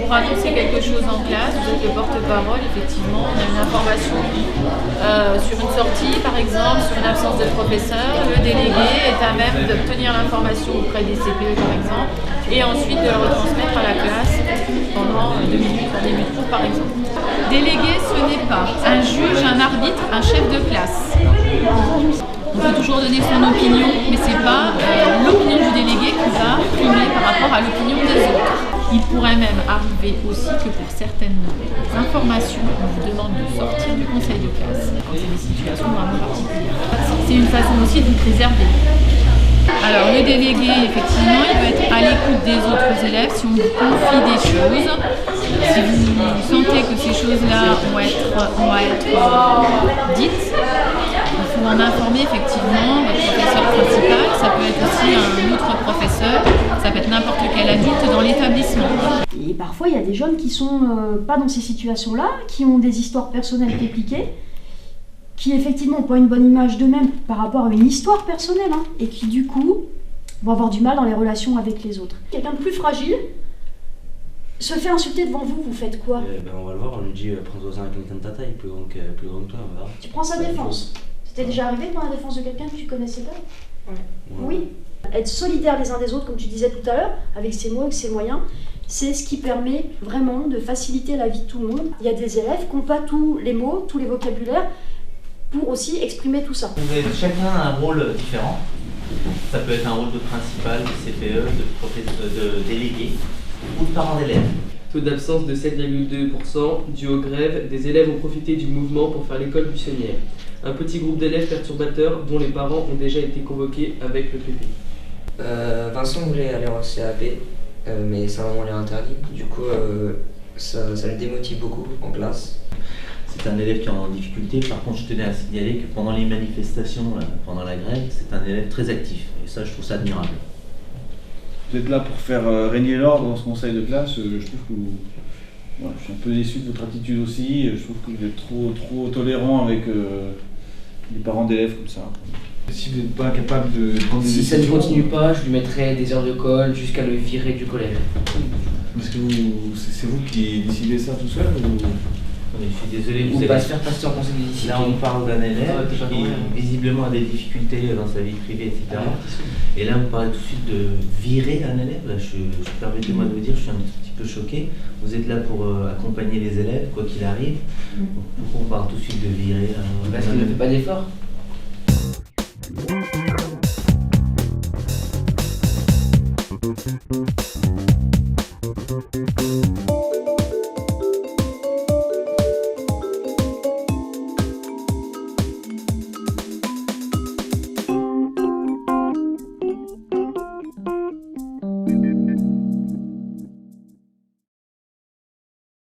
pour annoncer quelque chose en classe, vous êtes le porte-parole, effectivement. On a une information sur une sortie, par exemple, sur une absence de professeur. Le délégué est à même d'obtenir l'information auprès des CPE, par exemple, et ensuite de le retransmettre à la classe pendant 2 minutes, en début de cours, par exemple. Délégué, ce n'est pas un juge, un arbitre, un chef de classe. On peut toujours donner son opinion, mais ce n'est pas l'opinion du délégué qui va primer par rapport à l'opinion des autres. Il pourrait même arriver aussi que pour certaines informations, on vous demande de sortir du conseil de classe quand c'est des situations vraiment particulières. C'est une façon aussi de vous préserver. Alors le délégué, effectivement, il peut être à l'écoute des autres élèves si on vous confie des choses. Si vous sentez que ces choses-là vont être dites, il faut en informer effectivement votre professeur principal. Ça peut être aussi un autre professeur, ça peut être n'importe quel adulte dans l'établissement. Et parfois, il y a des jeunes qui sont pas dans ces situations-là, qui ont des histoires personnelles compliquées, qui effectivement n'ont pas une bonne image d'eux-mêmes par rapport à une histoire personnelle, hein, et qui du coup vont avoir du mal dans les relations avec les autres. Quelqu'un de plus fragile se fait insulter devant vous, vous faites quoi? On va le voir, on lui dit prends-toi à quelqu'un de ta taille, plus grand que toi, on va voir. Tu prends sa défense. C'était déjà arrivé de prendre la défense de quelqu'un que tu connaissais pas? Oui. Être solidaire les uns des autres, comme tu disais tout à l'heure, avec ses mots, avec ses moyens, c'est ce qui permet vraiment de faciliter la vie de tout le monde. Il y a des élèves qui n'ont pas tous les mots, tous les vocabulaires, pour aussi exprimer tout ça. Vous avez chacun un rôle différent. Ça peut être un rôle de principal, de CPE, de délégué ou de parent d'élève. Taux d'absence de 7,2% dû aux grèves. Des élèves ont profité du mouvement pour faire l'école buissonnière. Un petit groupe d'élèves perturbateurs dont les parents ont déjà été convoqués avec le PP. Vincent voulait aller en CAP, mais sa maman l'a interdit. Du coup, ça le démotive beaucoup en classe. C'est un élève qui est en difficulté. Par contre, je tenais à signaler que pendant les manifestations, pendant la grève, c'est un élève très actif. Et ça, je trouve ça admirable. Vous êtes là pour faire régner l'ordre dans ce conseil de classe. Je trouve que je suis un peu déçu de votre attitude aussi. Je trouve que vous êtes trop tolérant avec les parents d'élèves comme ça. Si vous n'êtes pas capable de prendre des décisions... Si ça ne continue pas, je lui mettrai des heures de colle jusqu'à le virer du collège. Parce que c'est vous qui décidez ça tout seul ou... Je suis désolé, On va se faire passer en conseil de discipline. Là, on parle d'un élève qui visiblement a des difficultés dans sa vie privée, etc. Et là, vous parlez tout de suite de virer un élève. Là, permettez-moi de vous dire, je suis un petit peu choqué. Vous êtes là pour accompagner les élèves, quoi qu'il arrive. Pourquoi on parle tout de suite de virer? Parce qu'il ne fait pas d'effort.